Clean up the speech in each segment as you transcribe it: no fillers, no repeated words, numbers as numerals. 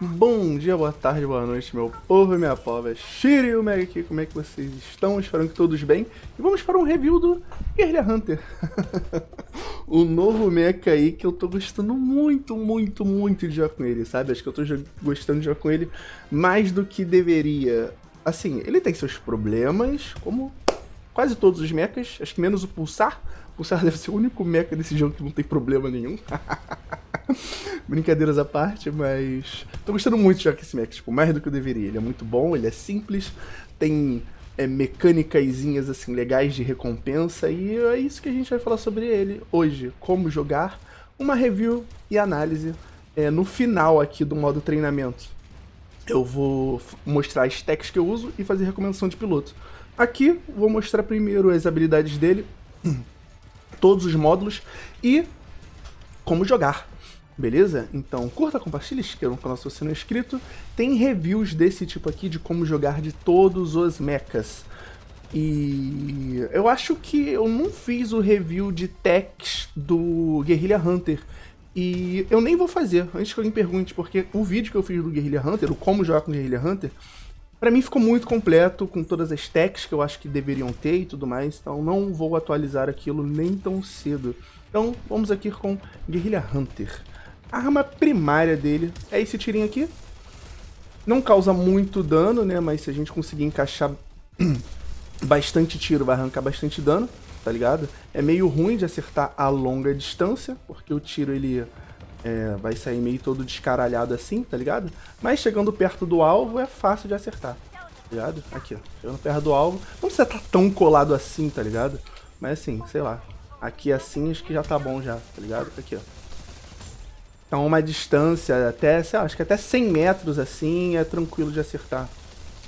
Bom dia, boa tarde, boa noite, meu povo e minha pova. Shiryu Mega aqui, como é que vocês estão? Espero que todos bem. E vamos para um review do Guerrilla Hunter. O novo mecha aí que eu tô gostando muito de jogar com ele, sabe? Acho que eu tô gostando de jogar com ele mais do que deveria. Assim, ele tem seus problemas, como quase todos os mechas, acho que menos o Pulsar. O Pulsar deve ser o único mecha desse jogo que não tem problema nenhum. Brincadeiras à parte, mas tô gostando muito de jogar com esse mecha, tipo, mais do que eu deveria. Ele é muito bom, ele é simples, tem mecânicazinhas assim legais de recompensa, e é isso que a gente vai falar sobre ele hoje, como jogar, uma review e análise no final aqui do modo treinamento. Eu vou mostrar as techs que eu uso e fazer recomendação de piloto. Aqui vou mostrar primeiro as habilidades dele, todos os módulos e como jogar. Beleza? Então curta, compartilhe, inscreva no canal se você não é inscrito. Tem reviews desse tipo aqui de como jogar de todos os mechas. E eu acho que eu não fiz o review de techs do Guerrilla Hunter. E eu nem vou fazer, antes que alguém pergunte, porque o vídeo que eu fiz do Guerrilla Hunter, o como jogar com Guerrilla Hunter, pra mim ficou muito completo, com todas as techs que eu acho que deveriam ter e tudo mais. Então não vou atualizar aquilo nem tão cedo. Então vamos aqui com Guerrilla Hunter. A arma primária dele é esse tirinho aqui. Não causa muito dano, né? Mas se a gente conseguir encaixar bastante tiro, vai arrancar bastante dano, tá ligado? É meio ruim de acertar a longa distância, porque o tiro ele vai sair meio todo descaralhado assim, tá ligado? Mas chegando perto do alvo é fácil de acertar, tá ligado? Aqui, ó. Chegando perto do alvo. Não precisa estar tão colado assim, tá ligado? Mas assim, sei lá. Aqui assim acho que já tá bom já, tá ligado? Aqui, ó. Então uma distância até, sei lá, acho que até 100 metros assim é tranquilo de acertar,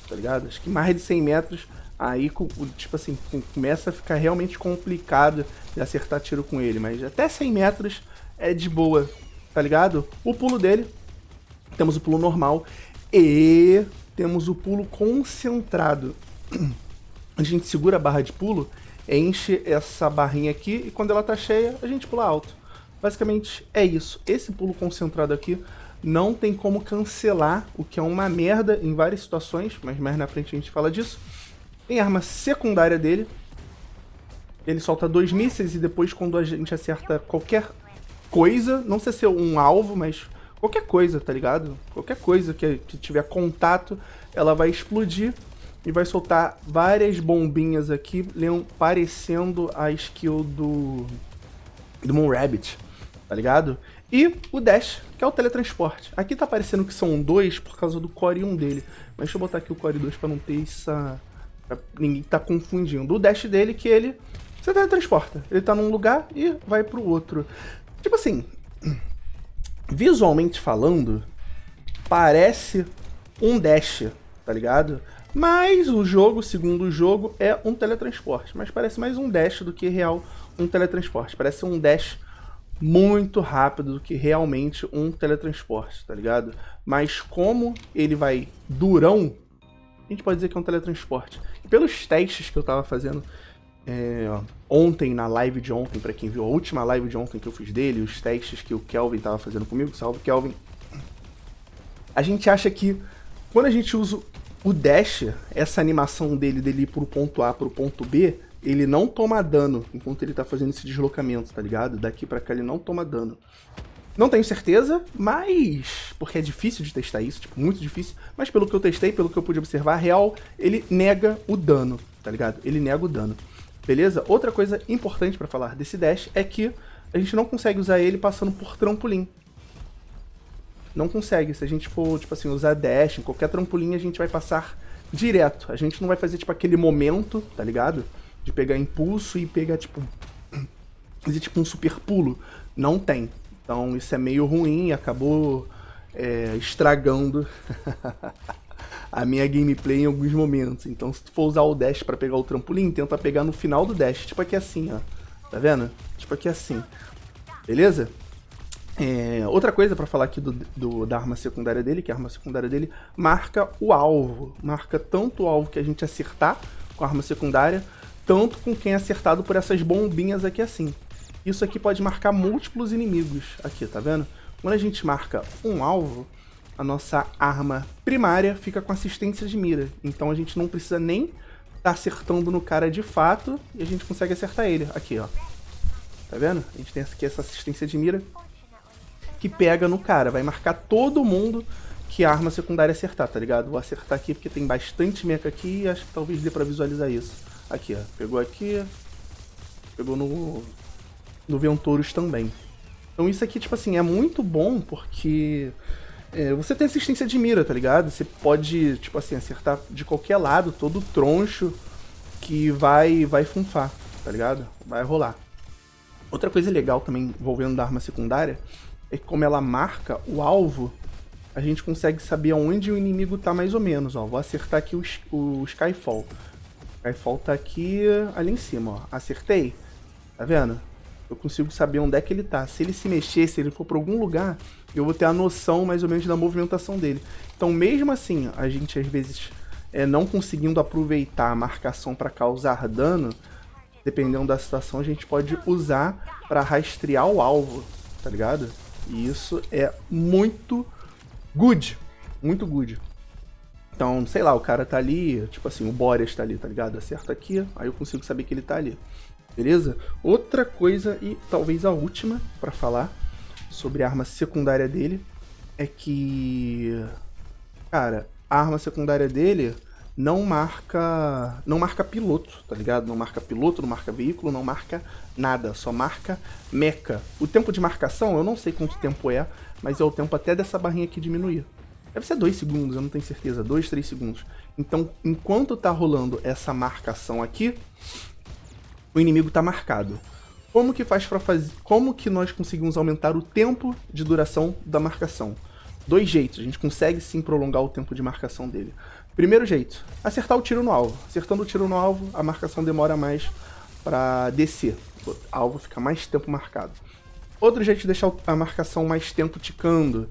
tá ligado? Acho que mais de 100 metros, aí tipo assim, começa a ficar realmente complicado de acertar tiro com ele, mas até 100 metros é de boa, tá ligado? O pulo dele, temos o pulo normal e temos o pulo concentrado. A gente segura a barra de pulo, enche essa barrinha aqui e quando ela tá cheia, a gente pula alto. Basicamente é isso. Esse pulo concentrado aqui não tem como cancelar, o que é uma merda em várias situações, mas mais na frente a gente fala disso. Tem a arma secundária dele. Ele solta 2 mísseis e depois quando a gente acerta qualquer coisa, não sei se é um alvo, mas qualquer coisa, tá ligado? Qualquer coisa que tiver contato, ela vai explodir e vai soltar várias bombinhas aqui, parecendo a skill do Moon Rabbit, tá ligado? E o Dash, que é o teletransporte. Aqui tá parecendo que são 2 por causa do Core 1 dele. Mas deixa eu botar aqui o Core 2 pra não ter essa... pra ninguém tá confundindo. O Dash dele que ele... você teletransporta. Ele tá num lugar e vai pro outro. Tipo assim... visualmente falando, parece um Dash, tá ligado? Mas o jogo, segundo o jogo, é um teletransporte. Mas parece mais um Dash do que real um teletransporte. Parece um Dash muito rápido do que realmente um teletransporte, tá ligado? Mas como ele vai durão, a gente pode dizer que é um teletransporte. E pelos testes que eu tava fazendo ontem, na live de ontem, pra quem viu a última live de ontem que eu fiz dele, os testes que o Kelvin tava fazendo comigo, salve Kelvin, a gente acha que quando a gente usa o Dash, essa animação dele ir pro ponto A pro ponto B, ele não toma dano enquanto ele tá fazendo esse deslocamento, tá ligado? Daqui pra cá ele não toma dano. Não tenho certeza, mas... porque é difícil de testar isso, tipo, muito difícil. Mas pelo que eu testei, pelo que eu pude observar, real, ele nega o dano, tá ligado? Ele nega o dano. Beleza? Outra coisa importante pra falar desse Dash é que a gente não consegue usar ele passando por trampolim. Não consegue. Se a gente for, tipo assim, usar Dash em qualquer trampolim, a gente vai passar direto. A gente não vai fazer, tipo, aquele momento, tá ligado? De pegar impulso e pegar, tipo... fazer, tipo, um super pulo. Não tem. Então, isso é meio ruim e acabou estragando a minha gameplay em alguns momentos. Então, se tu for usar o Dash pra pegar o trampolim, tenta pegar no final do Dash. Tipo aqui assim, ó. Tá vendo? Tipo aqui assim. Beleza? Outra coisa pra falar aqui da arma secundária dele, que a arma secundária dele marca o alvo. Marca tanto o alvo que a gente acertar com a arma secundária, tanto com quem é acertado por essas bombinhas aqui assim. Isso aqui pode marcar múltiplos inimigos. Aqui, tá vendo? Quando a gente marca um alvo, a nossa arma primária fica com assistência de mira. Então a gente não precisa nem tá acertando no cara de fato e a gente consegue acertar ele. Aqui, ó. Tá vendo? A gente tem aqui essa assistência de mira que pega no cara. Vai marcar todo mundo que a arma secundária acertar, tá ligado? Vou acertar aqui porque tem bastante mecha aqui e acho que talvez dê pra visualizar isso. Aqui, ó. Pegou aqui. Pegou no Ventoros também. Então isso aqui, tipo assim, é muito bom porque você tem assistência de mira, tá ligado? Você pode, tipo assim, acertar de qualquer lado, todo troncho que vai funfar, tá ligado? Vai rolar. Outra coisa legal também envolvendo da arma secundária é que como ela marca o alvo, a gente consegue saber aonde o inimigo tá mais ou menos, ó. Vou acertar aqui o Skyfall. O Skyfall tá aqui, ali em cima, ó. Acertei. Tá vendo? Eu consigo saber onde é que ele tá. Se ele se mexer, se ele for pra algum lugar, eu vou ter a noção mais ou menos da movimentação dele. Então, mesmo assim, a gente às vezes não conseguindo aproveitar a marcação para causar dano, dependendo da situação, a gente pode usar para rastrear o alvo, tá ligado? E isso é muito good. Muito good. Então, sei lá, o cara tá ali, tipo assim, o Boreas tá ali, tá ligado? Acerta aqui, aí eu consigo saber que ele tá ali. Beleza? Outra coisa, e talvez a última pra falar sobre a arma secundária dele, é que, cara, a arma secundária dele não marca piloto, tá ligado? Não marca piloto, não marca veículo, não marca nada, só marca mecha. O tempo de marcação, eu não sei quanto tempo é, mas é o tempo até dessa barrinha aqui diminuir. Deve ser 2 segundos, eu não tenho certeza, 2, 3 segundos. Então, enquanto tá rolando essa marcação aqui, o inimigo tá marcado. Como que faz para fazer? Como que nós conseguimos aumentar o tempo de duração da marcação? 2 jeitos, a gente consegue sim prolongar o tempo de marcação dele. Primeiro jeito, acertar o tiro no alvo. Acertando o tiro no alvo, a marcação demora mais para descer. O alvo fica mais tempo marcado. Outro jeito de deixar a marcação mais tempo ticando.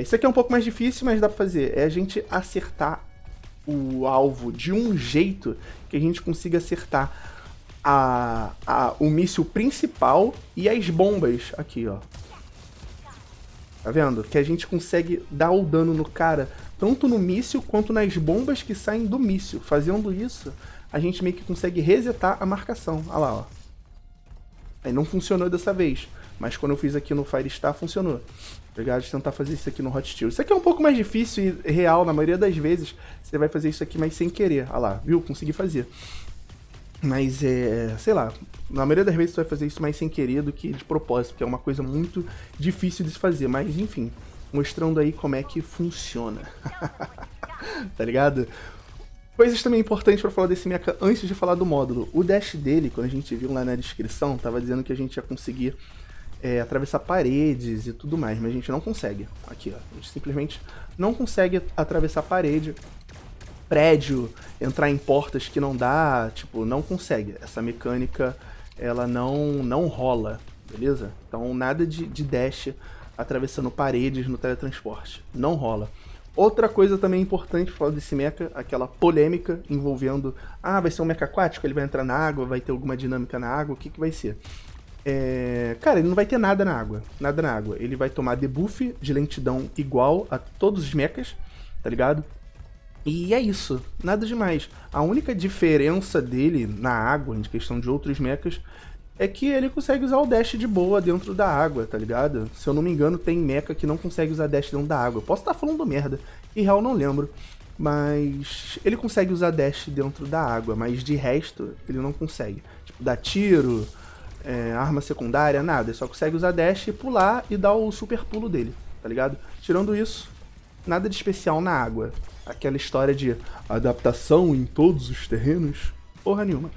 Isso aqui é um pouco mais difícil, mas dá pra fazer. É a gente acertar o alvo de um jeito que a gente consiga acertar o míssil principal e as bombas aqui, ó. Tá vendo? Que a gente consegue dar o dano no cara tanto no míssil quanto nas bombas que saem do míssil. Fazendo isso, a gente meio que consegue resetar a marcação. Olha lá, ó. Aí não funcionou dessa vez, mas quando eu fiz aqui no Firestar, funcionou. Obrigado de tentar fazer isso aqui no Hot Steel. Isso aqui é um pouco mais difícil e real, na maioria das vezes você vai fazer isso aqui, mas sem querer. Olha lá, viu? Consegui fazer. Mas sei lá, na maioria das vezes você vai fazer isso mais sem querer do que de propósito, porque é uma coisa muito difícil de se fazer. Mas enfim, mostrando aí como é que funciona. Tá ligado? Coisas também importantes pra falar desse mecha antes de falar do módulo. O dash dele, quando a gente viu lá na descrição, tava dizendo que a gente ia conseguir atravessar paredes e tudo mais, mas a gente não consegue. Aqui, ó, a gente simplesmente não consegue atravessar parede, prédio, entrar em portas que não dá, tipo, não consegue. Essa mecânica, ela não rola, beleza? Então nada de dash atravessando paredes no teletransporte, não rola. Outra coisa também importante falar desse mecha, aquela polêmica envolvendo, vai ser um mecha aquático, ele vai entrar na água, vai ter alguma dinâmica na água, o que vai ser? Cara, ele não vai ter nada na água, ele vai tomar debuff de lentidão igual a todos os mechas, tá ligado? E é isso, nada demais. A única diferença dele na água, em questão de outros mechas, é que ele consegue usar o dash de boa dentro da água, tá ligado? Se eu não me engano, tem mecha que não consegue usar dash dentro da água. Eu posso estar falando merda, em real não lembro. Mas ele consegue usar dash dentro da água, mas de resto ele não consegue. Tipo, dar tiro, arma secundária, nada. Ele só consegue usar dash, pular e dar o super pulo dele, tá ligado? Tirando isso, nada de especial na água. Aquela história de adaptação em todos os terrenos, porra nenhuma.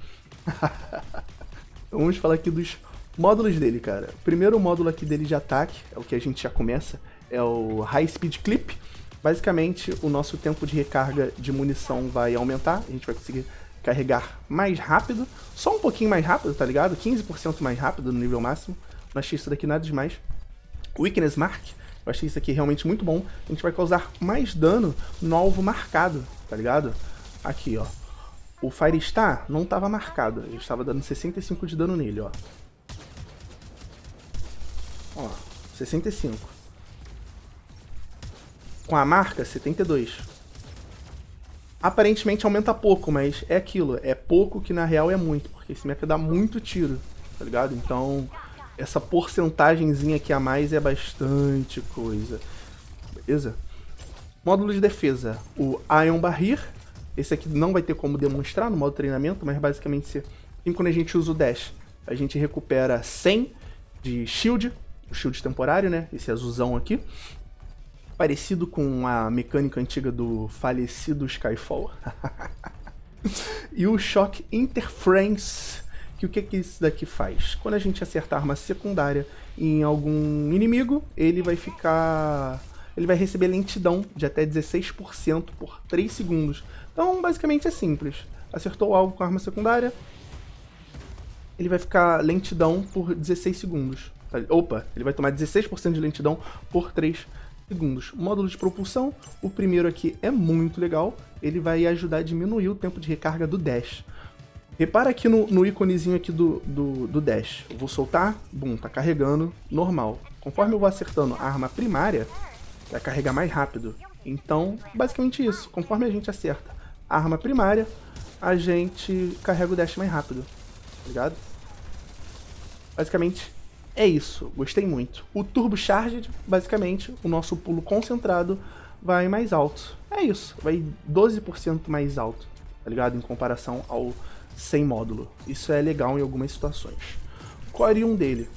Então vamos falar aqui dos módulos dele, cara. O primeiro módulo aqui dele de ataque, é o que a gente já começa, é o High Speed Clip. Basicamente, o nosso tempo de recarga de munição vai aumentar, a gente vai conseguir carregar mais rápido, só um pouquinho mais rápido, tá ligado? 15% mais rápido no nível máximo. Não achei isso daqui nada demais. Weakness Mark, eu achei isso aqui realmente muito bom. A gente vai causar mais dano no alvo marcado, tá ligado? Aqui, ó. O Firestar não estava marcado, a gente estava dando 65 de dano nele, ó. Ó, 65. com a marca, 72. Aparentemente aumenta pouco, mas é aquilo. É pouco que na real é muito, porque esse mecha dá muito tiro, tá ligado? Então, essa porcentagemzinha aqui a mais é bastante coisa. Beleza? Módulo de defesa. O Ion Barrier. Esse aqui não vai ter como demonstrar no modo treinamento, mas basicamente, quando a gente usa o Dash, a gente recupera 100 de shield, o shield temporário, né? Esse azulzão aqui. Parecido com a mecânica antiga do falecido Skyfall. E o Shock Interference, que o que isso daqui faz? Quando a gente acertar arma secundária em algum inimigo, ele vai receber lentidão de até 16% por 3 segundos. Então, basicamente é simples. Acertou algo com a arma secundária, ele vai ficar lentidão por 16 segundos. Opa, ele vai tomar 16% de lentidão por 3 segundos. Módulo de propulsão, o primeiro aqui é muito legal. Ele vai ajudar a diminuir o tempo de recarga do Dash. Repara aqui no íconezinho aqui do Dash. Eu vou soltar, bum, tá carregando, normal. Conforme eu vou acertando a arma primária, vai carregar mais rápido. Então, basicamente isso. Conforme a gente acerta a arma primária, a gente carrega o Dash mais rápido. Tá ligado? Basicamente é isso. Gostei muito. O Turbo Charged, basicamente, o nosso pulo concentrado vai mais alto. É isso. Vai 12% mais alto. Tá ligado? Em comparação ao sem módulo. Isso é legal em algumas situações. O Core 1 dele.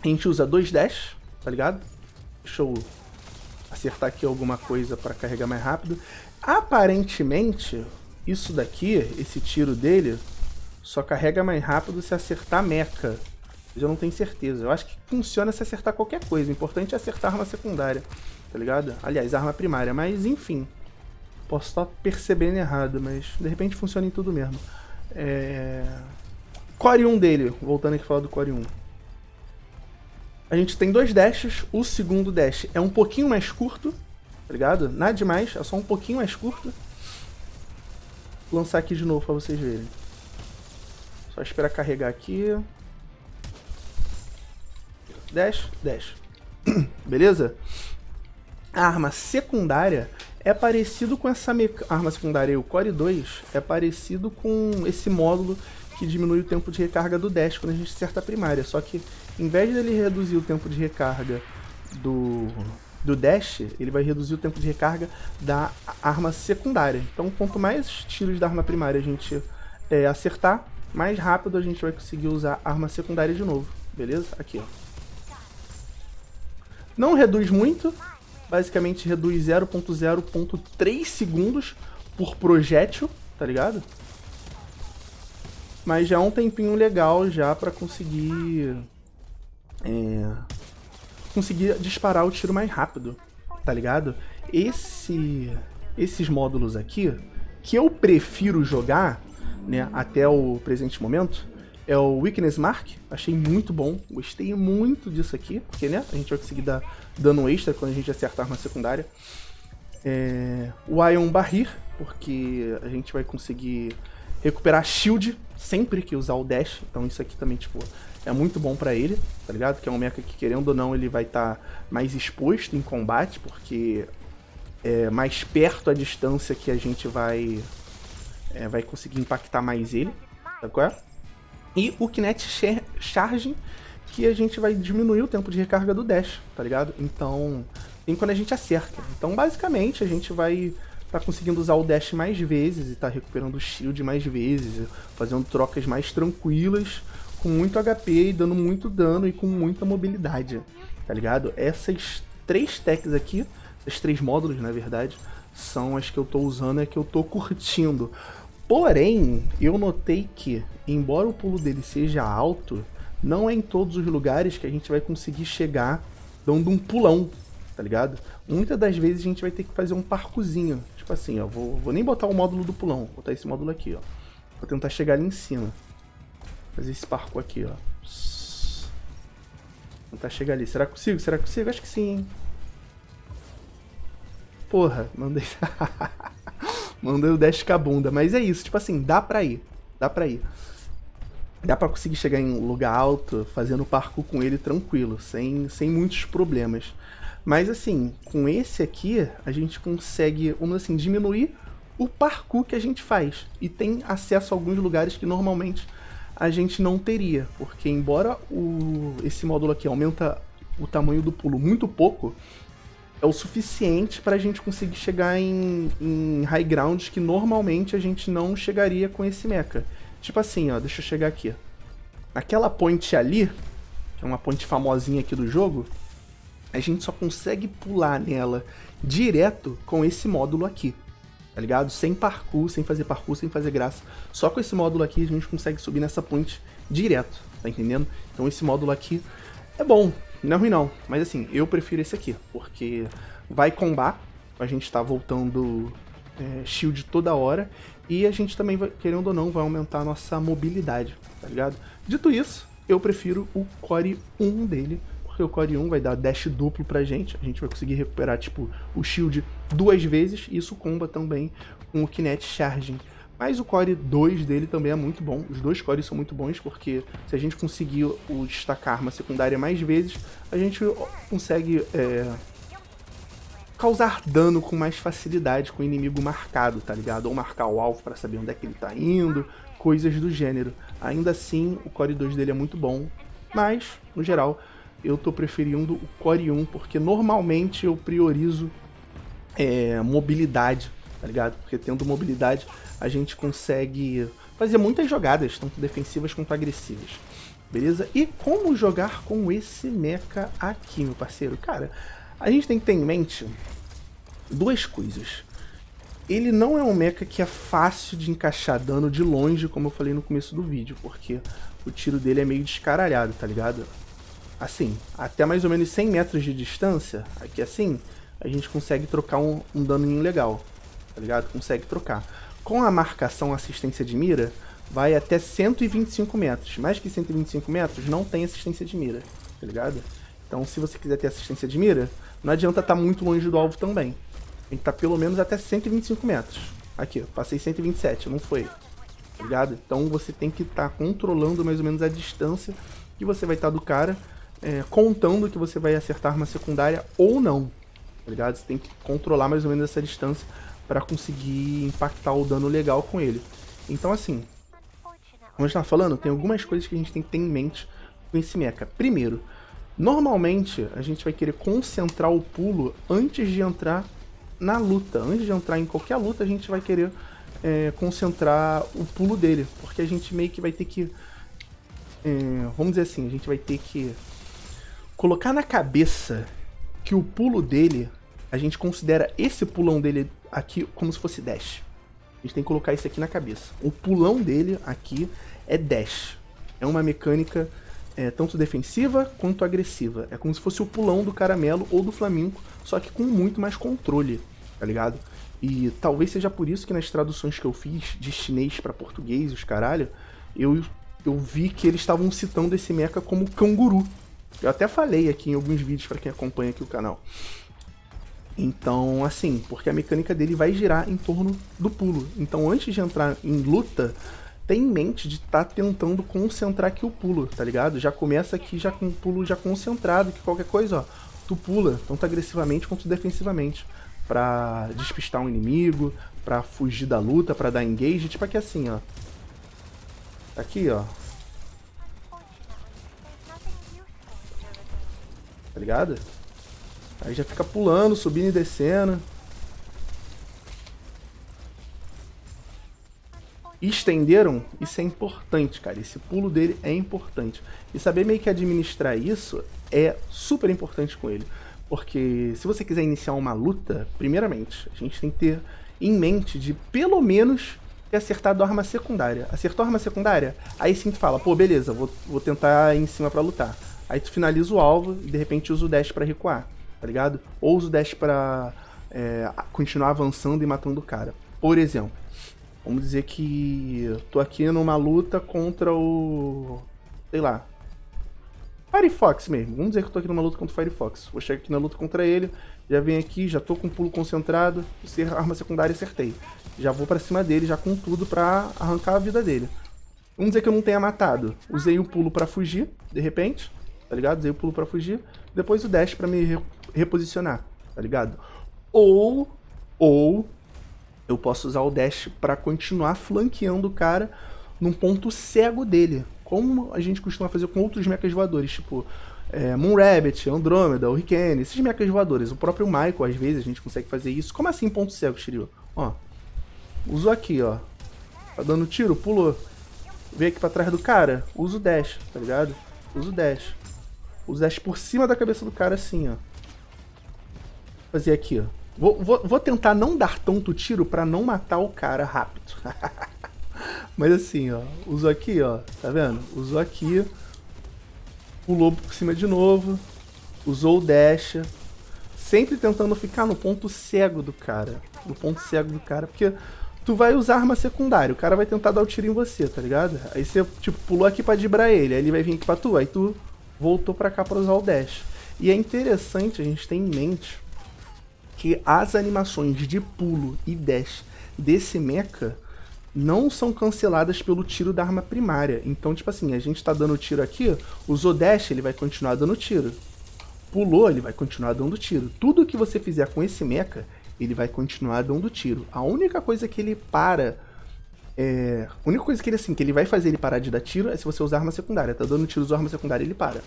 A gente usa 2 Dash. Tá ligado? Deixa eu acertar aqui alguma coisa para carregar mais rápido. Aparentemente, isso daqui, esse tiro dele, só carrega mais rápido se acertar mecha. Eu não tenho certeza. Eu acho que funciona se acertar qualquer coisa. O importante é acertar a arma secundária, tá ligado? Aliás, a arma primária. Mas, enfim. Posso estar percebendo errado, mas de repente funciona em tudo mesmo. Core 1 dele. Voltando aqui a falar do Core 1. A gente tem 2 dashes. O segundo dash é um pouquinho mais curto, tá ligado? Nada demais, é só um pouquinho mais curto. Vou lançar aqui de novo pra vocês verem. Só esperar carregar aqui. Dash, dash. Beleza? A arma secundária é parecido com essa arma secundária, o Core 2, é parecido com esse módulo que diminui o tempo de recarga do Dash quando a gente acerta a primária. Só que, em vez dele reduzir o tempo de recarga do Dash, ele vai reduzir o tempo de recarga da arma secundária. Então, quanto mais tiros da arma primária a gente acertar, mais rápido a gente vai conseguir usar a arma secundária de novo. Beleza? Aqui, ó. Não reduz muito. Basicamente reduz 0.0.3 segundos por projétil, tá ligado? Mas já é um tempinho legal já pra conseguir disparar o tiro mais rápido, tá ligado? Esses módulos aqui, que eu prefiro jogar, né, até o presente momento, é o Weakness Mark. Achei muito bom, gostei muito disso aqui, porque, né, a gente vai conseguir dar dano extra quando a gente acertar a arma secundária. O Ion Barrier, porque a gente vai conseguir recuperar shield sempre que usar o dash, então isso aqui também, tipo, é muito bom pra ele, tá ligado? Que é um mecha que, querendo ou não, ele vai estar mais exposto em combate, porque é mais perto a distância que a gente vai conseguir impactar mais ele, sabe qual é? E o Kinetic Charging, que a gente vai diminuir o tempo de recarga do dash, tá ligado? Então, tem quando a gente acerta. Então, basicamente, a gente vai tá conseguindo usar o dash mais vezes e tá recuperando o shield mais vezes, fazendo trocas mais tranquilas, com muito HP e dando muito dano e com muita mobilidade, tá ligado? Essas 3 techs aqui, esses 3 módulos, na verdade, são as que eu tô usando e que eu tô curtindo. Porém, eu notei que, embora o pulo dele seja alto, não é em todos os lugares que a gente vai conseguir chegar dando um pulão, tá ligado? Muitas das vezes a gente vai ter que fazer um parkourzinho. Tipo assim, ó, vou nem botar o módulo do pulão, vou botar esse módulo aqui, ó. Vou tentar chegar ali em cima. Fazer esse parkour aqui, ó. Tentar chegar ali. Será que consigo? Será que consigo? Acho que sim, hein? Porra, mandei... mandei o dash com a bunda. Mas é isso, tipo assim, dá pra ir. Dá pra ir. Dá pra conseguir chegar em um lugar alto, fazendo parkour com ele tranquilo, sem muitos problemas. Mas assim, com esse aqui, a gente consegue, vamos assim, diminuir o parkour que a gente faz. E tem acesso a alguns lugares que normalmente a gente não teria. Porque embora esse módulo aqui aumenta o tamanho do pulo muito pouco, é o suficiente para a gente conseguir chegar em high grounds que normalmente a gente não chegaria com esse mecha. Tipo assim, ó, deixa eu chegar aqui. Naquela point ali, que é uma point famosinha aqui do jogo, a gente só consegue pular nela direto com esse módulo aqui, tá ligado? Sem parkour, sem fazer graça. Só com esse módulo aqui a gente consegue subir nessa point direto, tá entendendo? Então esse módulo aqui é bom, não é ruim não, mas assim, eu prefiro esse aqui, porque vai combar, a gente tá voltando shield toda hora, e a gente também, querendo ou não, vai aumentar a nossa mobilidade, tá ligado? Dito isso, eu prefiro o Core 1 dele, porque o Core 1 vai dar dash duplo pra gente, a gente vai conseguir recuperar, tipo, o shield 2 vezes, e isso comba também com o Kinetic Charging. Mas o Core 2 dele também é muito bom, os dois cores são muito bons, porque se a gente conseguir destacar arma secundária mais vezes, a gente consegue causar dano com mais facilidade com o inimigo marcado, tá ligado? Ou marcar o alvo para saber onde é que ele tá indo, coisas do gênero. Ainda assim, o Core 2 dele é muito bom, mas, no geral, eu tô preferindo o Core 1, porque normalmente eu priorizo mobilidade, tá ligado? Porque tendo mobilidade, a gente consegue fazer muitas jogadas, tanto defensivas quanto agressivas, beleza? E como jogar com esse mecha aqui, meu parceiro? Cara, a gente tem que ter em mente duas coisas. Ele não é um mecha que é fácil de encaixar dano de longe, como eu falei no começo do vídeo, porque o tiro dele é meio descaralhado, tá ligado? Assim, até mais ou menos 100 metros de distância, aqui assim, a gente consegue trocar um daninho legal, tá ligado? Consegue trocar. Com a marcação assistência de mira, vai até 125 metros. Mais que 125 metros, não tem assistência de mira, tá ligado? Então, se você quiser ter assistência de mira, não adianta estar muito longe do alvo também. Tem que estar pelo menos até 125 metros. Aqui, eu passei 127, não foi, tá ligado? Então, você tem que estar controlando mais ou menos a distância que você vai estar do cara, contando que você vai acertar arma secundária ou não, tá ligado? Você tem que controlar mais ou menos essa distância para conseguir impactar o dano legal com ele. Então assim, como eu estava falando, tem algumas coisas que a gente tem que ter em mente com esse mecha. Primeiro, normalmente a gente vai querer concentrar o pulo antes de entrar na luta. Antes de entrar em qualquer luta, a gente vai querer concentrar o pulo dele, porque a gente meio que vai ter que, vamos dizer assim, a gente vai ter que colocar na cabeça que o pulo dele, a gente considera esse pulão dele aqui como se fosse dash. A gente tem que colocar isso aqui na cabeça. O pulão dele aqui é dash. É uma mecânica tanto defensiva quanto agressiva. É como se fosse o pulão do Caramelo ou do Flamingo, só que com muito mais controle, tá ligado? E talvez seja por isso que nas traduções que eu fiz de chinês para português, os caralho, eu vi que eles estavam citando esse mecha como canguru. Eu até falei aqui em alguns vídeos para quem acompanha aqui o canal. Então, assim, porque a mecânica dele vai girar em torno do pulo. Então, antes de entrar em luta, tem em mente de estar tentando concentrar aqui o pulo, tá ligado? Já começa aqui já com o pulo já concentrado, que qualquer coisa, ó, tu pula, tanto agressivamente quanto defensivamente, pra despistar um inimigo, pra fugir da luta, pra dar engage, tipo aqui assim, ó. Aqui, ó. Tá ligado? Aí já fica pulando, subindo e descendo. Estenderam? Isso é importante, cara. Esse pulo dele é importante. E saber meio que administrar isso é super importante com ele. Porque se você quiser iniciar uma luta, primeiramente, a gente tem que ter em mente de pelo menos ter acertado a arma secundária. Acertou a arma secundária? Aí sim tu fala, pô, beleza, vou tentar ir em cima pra lutar. Aí tu finaliza o alvo e de repente usa o dash pra recuar, tá ligado? Ou usa o dash pra continuar avançando e matando o cara. Por exemplo, vamos dizer que eu tô aqui numa luta contra o... sei lá, Firefox mesmo. Vamos dizer que eu tô aqui numa luta contra o Firefox. Vou chegar aqui na luta contra ele, já venho aqui, já tô com um pulo concentrado, arma secundária acertei. Já vou pra cima dele, já com tudo pra arrancar a vida dele. Vamos dizer que eu não tenha matado. Usei o pulo pra fugir, de repente, tá ligado? Usei o pulo pra fugir, depois o dash pra me reposicionar, tá ligado? Ou eu posso usar o dash pra continuar flanqueando o cara num ponto cego dele, como a gente costuma fazer com outros mechas voadores, tipo Moonrabbit, Andrômeda, Hurricane, esses mechas voadores. O próprio Michael, às vezes, a gente consegue fazer isso. Como assim ponto cego, Shiryu? Ó, usou aqui, ó. Tá dando tiro, pulou. Veio aqui pra trás do cara, usa o dash, tá ligado? Usa o dash. Usa o dash por cima da cabeça do cara assim, ó. Fazer aqui, ó. Vou tentar não dar tanto tiro pra não matar o cara rápido. Mas assim, ó. Usou aqui, ó. Tá vendo? Usou aqui. Pulou por cima de novo. Usou o dash. Sempre tentando ficar no ponto cego do cara. No ponto cego do cara. Porque tu vai usar arma secundária. O cara vai tentar dar o tiro em você, tá ligado? Aí você, tipo, pulou aqui pra dibrar ele. Aí ele vai vir aqui pra tu. Aí tu voltou pra cá pra usar o dash. E é interessante a gente ter em mente que as animações de pulo e dash desse mecha não são canceladas pelo tiro da arma primária. Então, tipo assim, a gente tá dando tiro aqui, usou dash, ele vai continuar dando tiro. Pulou, ele vai continuar dando tiro. Tudo que você fizer com esse mecha, ele vai continuar dando tiro. A única coisa que ele para... A única coisa que ele, assim, que ele vai fazer ele parar de dar tiro é se você usar arma secundária. Tá dando tiro, usou arma secundária, ele para.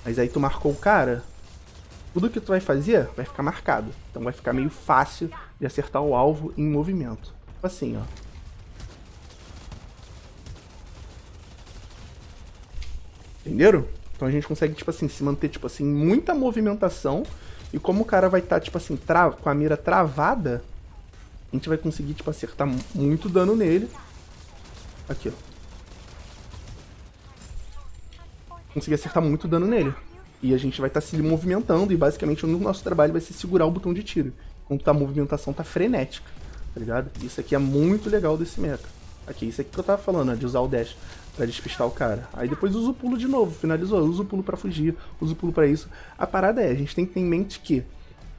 Mas aí tu marcou o cara, tudo que tu vai fazer vai ficar marcado. Então vai ficar meio fácil de acertar o alvo em movimento. Tipo assim, ó. Entenderam? Então a gente consegue, tipo assim, se manter, tipo assim, muita movimentação. E como o cara vai estar, tipo assim, com a mira travada, a gente vai conseguir, tipo, acertar muito dano nele. Aqui, ó. Conseguir acertar muito dano nele. E a gente vai estar se movimentando e basicamente o nosso trabalho vai ser segurar o botão de tiro. Enquanto a movimentação tá frenética, tá ligado? Isso aqui é muito legal desse mecha. Aqui, isso aqui que eu tava falando, né, de usar o dash pra despistar o cara. Aí depois usa o pulo de novo, finalizou, usa o pulo pra fugir, usa o pulo pra isso. A parada é, a gente tem que ter em mente que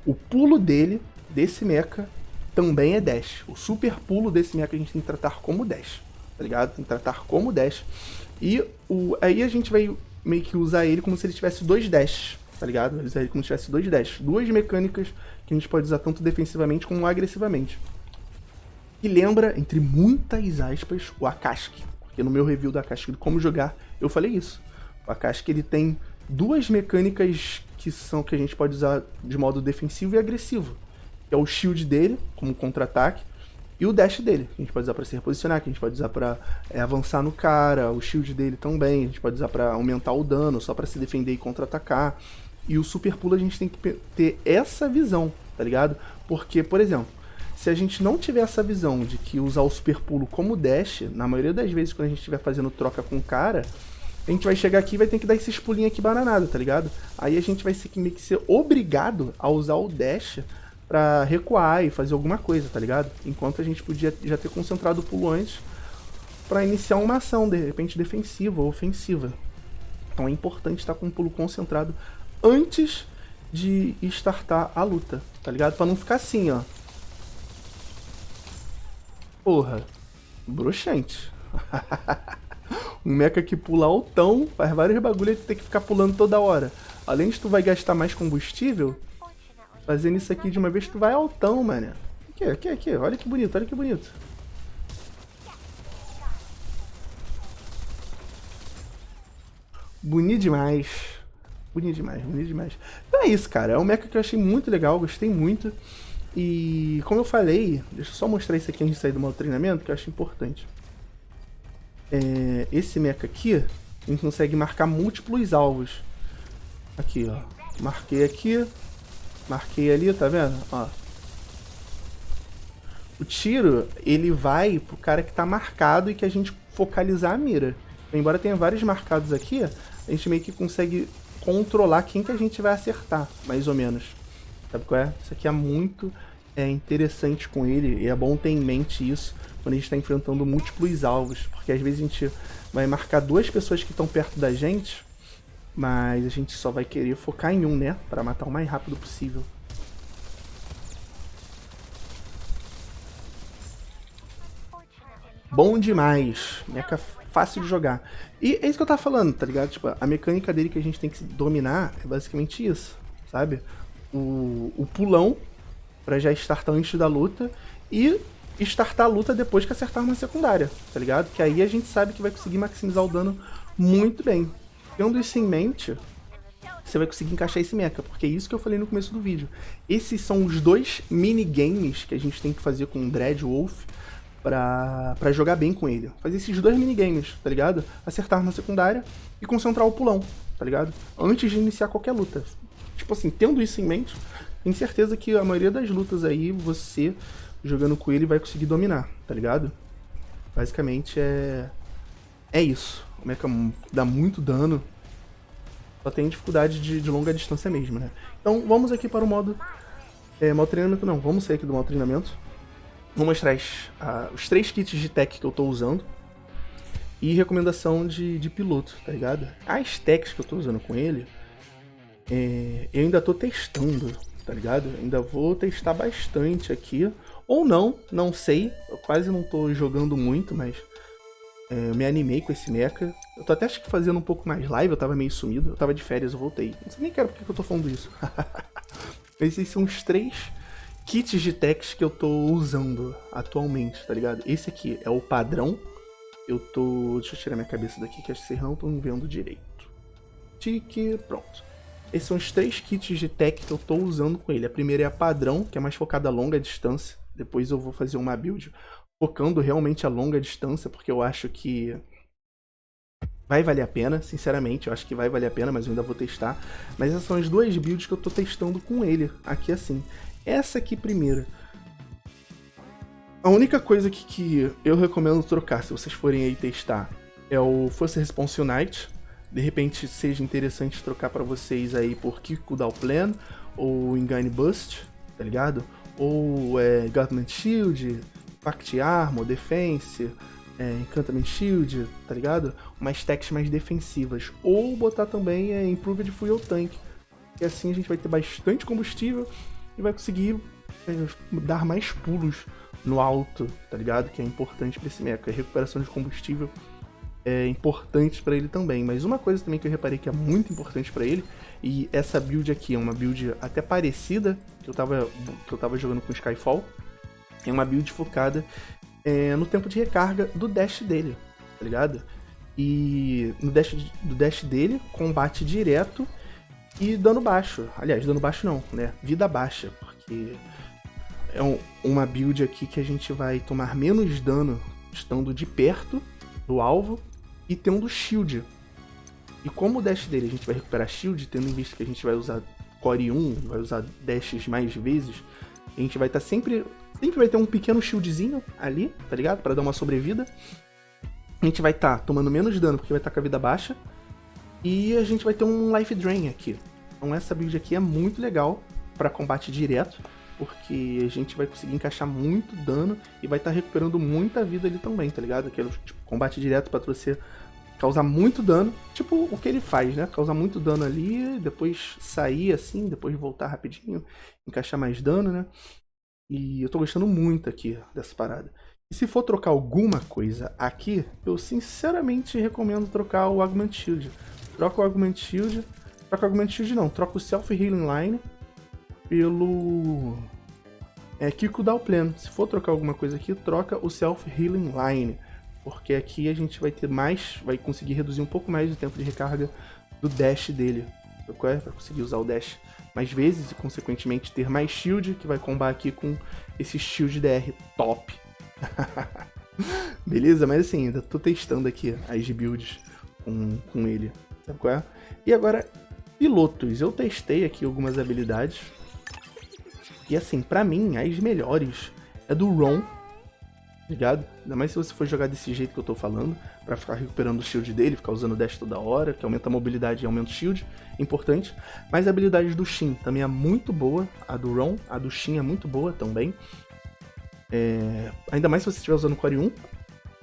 o pulo dele, desse mecha, também é dash. O super pulo desse mecha a gente tem que tratar como dash, tá ligado? Tem que tratar como dash. E aí a gente vai meio que usar ele como se ele tivesse dois dash, tá ligado? Usar ele como se tivesse dois dash. Duas mecânicas que a gente pode usar tanto defensivamente como agressivamente. E lembra, entre muitas aspas, o Akatsuki. Porque no meu review do Akatsuki de como jogar, eu falei isso. O Akatsuki ele tem duas mecânicas que a gente pode usar de modo defensivo e agressivo. Que é o shield dele, como contra-ataque, e o dash dele, que a gente pode usar para se reposicionar, que a gente pode usar para avançar no cara, o shield dele também, a gente pode usar para aumentar o dano, só para se defender e contra-atacar. E o super pulo a gente tem que ter essa visão, tá ligado? Porque, por exemplo, se a gente não tiver essa visão de que usar o super pulo como dash, na maioria das vezes quando a gente estiver fazendo troca com o cara, a gente vai chegar aqui e vai ter que dar esses pulinhos aqui bananados, tá ligado? Aí a gente vai meio que ser obrigado a usar o dash pra recuar e fazer alguma coisa, tá ligado? Enquanto a gente podia já ter concentrado o pulo antes pra iniciar uma ação, de repente defensiva ou ofensiva. Então é importante estar com o pulo concentrado antes de startar a luta, tá ligado? Pra não ficar assim, ó. Porra, broxante. Um mecha que pula altão, faz vários bagulho e tu tem que ficar pulando toda hora. Além de tu vai gastar mais combustível, fazendo isso aqui de uma vez tu vai altão, mano. Aqui, olha que bonito, olha que bonito. Bonito demais. Bonito demais, bonito demais. Então é isso, cara. É um mecha que eu achei muito legal, gostei muito. E como eu falei, deixa eu só mostrar isso aqui antes de sair do modo treinamento, que eu acho importante. Esse mecha aqui, a gente consegue marcar múltiplos alvos. Aqui, ó. Marquei aqui. Marquei ali, tá vendo? Ó. O tiro, ele vai pro cara que tá marcado e que a gente focalizar a mira. Embora tenha vários marcados aqui, a gente meio que consegue controlar quem que a gente vai acertar, mais ou menos. Sabe qual é? Isso aqui é muito interessante com ele, e é bom ter em mente isso quando a gente está enfrentando múltiplos alvos, porque às vezes a gente vai marcar duas pessoas que estão perto da gente, mas a gente só vai querer focar em um, né? Para matar o mais rápido possível. Bom demais. Mecha fácil de jogar. E é isso que eu tava falando, tá ligado? Tipo, a mecânica dele que a gente tem que dominar é basicamente isso, sabe? O pulão pra já startar antes da luta e startar a luta depois que acertar uma secundária, tá ligado? Que aí a gente sabe que vai conseguir maximizar o dano muito bem. Tendo isso em mente, você vai conseguir encaixar esse mecha, porque é isso que eu falei no começo do vídeo. Esses são os dois minigames que a gente tem que fazer com o Dreadwolf pra jogar bem com ele. Fazer esses dois minigames, tá ligado? Acertar uma secundária e concentrar o pulão, tá ligado? Antes de iniciar qualquer luta. Tipo assim, tendo isso em mente, tenho certeza que a maioria das lutas aí, você jogando com ele vai conseguir dominar, tá ligado? Basicamente é isso. O mecha dá muito dano, só tem dificuldade de longa distância mesmo, né? Então vamos aqui para o modo treinamento não, vamos sair aqui do modo treinamento. Vou mostrar os 3 kits de tech que eu tô usando e recomendação de piloto, tá ligado? As techs que eu tô usando com ele, eu ainda tô testando, tá ligado? Ainda vou testar bastante aqui, ou não sei, eu quase não tô jogando muito, mas eu me animei com esse mecha. Eu tô até acho que fazendo um pouco mais live, eu tava meio sumido, eu tava de férias, eu voltei. Não sei nem quero porque que eu tô falando isso. Esses são os 3 kits de techs que eu tô usando atualmente, tá ligado? Esse aqui é o padrão. Deixa eu tirar minha cabeça daqui que acho que vocês não estão vendo direito. Tique, pronto. Esses são os 3 kits de tech que eu tô usando com ele. A primeira é a padrão, que é mais focada a longa distância. Depois eu vou fazer uma build focando realmente a longa distância, porque eu acho que vai valer a pena, sinceramente, eu acho que vai valer a pena, mas eu ainda vou testar. Mas essas são as 2 builds que eu tô testando com ele, aqui assim. Essa aqui primeiro. A única coisa que eu recomendo trocar, se vocês forem aí testar, é o Force Response Unite. De repente seja interessante trocar pra vocês aí por Kick Cooldown Plan, ou Engine Bust, tá ligado? Ou Government Shield, Pact Armor, Defense, Enchantment Shield, tá ligado? Umas techs mais defensivas. Ou botar também Improved Fuel Tank, que assim a gente vai ter bastante combustível e vai conseguir dar mais pulos no alto, tá ligado? Que é importante pra esse mecha. A recuperação de combustível é importante pra ele também. Mas uma coisa também que eu reparei que é muito importante pra ele, e essa build aqui é uma build até parecida que eu tava jogando com Skyfall, é uma build focada no tempo de recarga do dash dele, tá ligado? E no do dash dele, combate direto e dano baixo. Aliás, dano baixo não, né? Vida baixa, porque é uma build aqui que a gente vai tomar menos dano estando de perto do alvo e tendo shield. E como o dash dele a gente vai recuperar shield, tendo em vista que a gente vai usar Core 1, vai usar dashes mais vezes, a gente vai estar sempre vai ter um pequeno shieldzinho ali, tá ligado? Pra dar uma sobrevida. A gente vai estar tomando menos dano porque vai estar com a vida baixa. E a gente vai ter um life drain aqui. Então essa build aqui é muito legal pra combate direto, porque a gente vai conseguir encaixar muito dano e vai estar recuperando muita vida ali também, tá ligado? Aquele tipo, combate direto pra você causar muito dano, tipo o que ele faz, né? Causar muito dano ali, depois sair assim, depois voltar rapidinho, encaixar mais dano, né? E eu tô gostando muito aqui dessa parada. E se for trocar alguma coisa aqui, eu sinceramente recomendo trocar o Augment Shield. Troca o Augment Shield. Troca o Augment Shield não, troca o Self Healing Line pelo Kick Cooldown Plan. Se for trocar alguma coisa aqui, troca o Self Healing Line. Porque aqui a gente vai ter vai conseguir reduzir um pouco mais o tempo de recarga do dash dele. Vai conseguir usar o dash mais vezes e consequentemente ter mais shield, que vai combar aqui com esse shield DR top. Beleza? Mas assim, ainda tô testando aqui as builds com ele. Sabe qual é? E agora, pilotos. Eu testei aqui algumas habilidades. E assim, pra mim, as melhores é do Ron, ligado? Ainda mais se você for jogar desse jeito que eu tô falando, pra ficar recuperando o shield dele, ficar usando o dash toda hora, que aumenta a mobilidade e aumenta o shield, importante. Mas a habilidade do Shin também é muito boa, a do Ron, a do Shin é muito boa também. Ainda mais se você estiver usando o Core 1,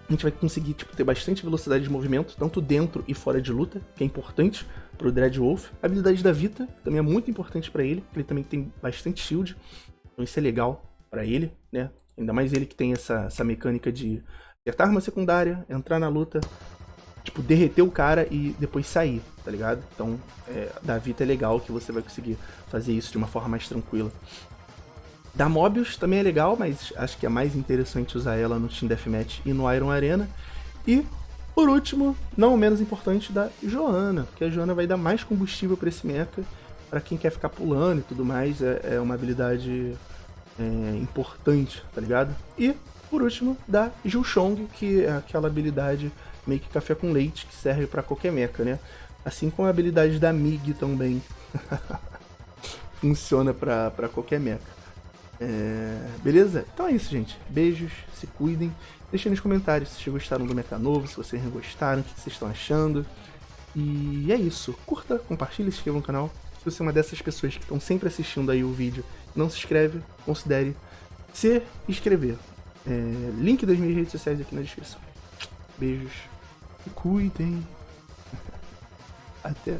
a gente vai conseguir ter bastante velocidade de movimento, tanto dentro e fora de luta, que é importante pro Dreadwolf. A habilidade da Vita também é muito importante pra ele, porque ele também tem bastante shield, então isso é legal pra ele, né? Ainda mais ele que tem essa mecânica de acertar uma secundária, entrar na luta, tipo, derreter o cara e depois sair, tá ligado? Então, da Vita é legal que você vai conseguir fazer isso de uma forma mais tranquila. Da Mobius também é legal, mas acho que é mais interessante usar ela no Team Deathmatch e no Iron Arena. E, por último, não menos importante, da Johanna, porque a Johanna vai dar mais combustível para esse mecha, para quem quer ficar pulando e tudo mais, é uma habilidade importante, tá ligado? E, por último, da Zhuchong, que é aquela habilidade meio que café com leite, que serve para qualquer mecha, né? Assim como a habilidade da Mig também funciona para qualquer mecha. Beleza? Então é isso, gente. Beijos, se cuidem. Deixem nos comentários se vocês gostaram do mecha novo, se vocês não gostaram, o que vocês estão achando. E é isso. Curta, compartilhe, se inscreva no canal. Se você é uma dessas pessoas que estão sempre assistindo aí o vídeo e não se inscreve, considere se inscrever. Link das minhas redes sociais aqui na descrição. Beijos. Se cuidem. Até.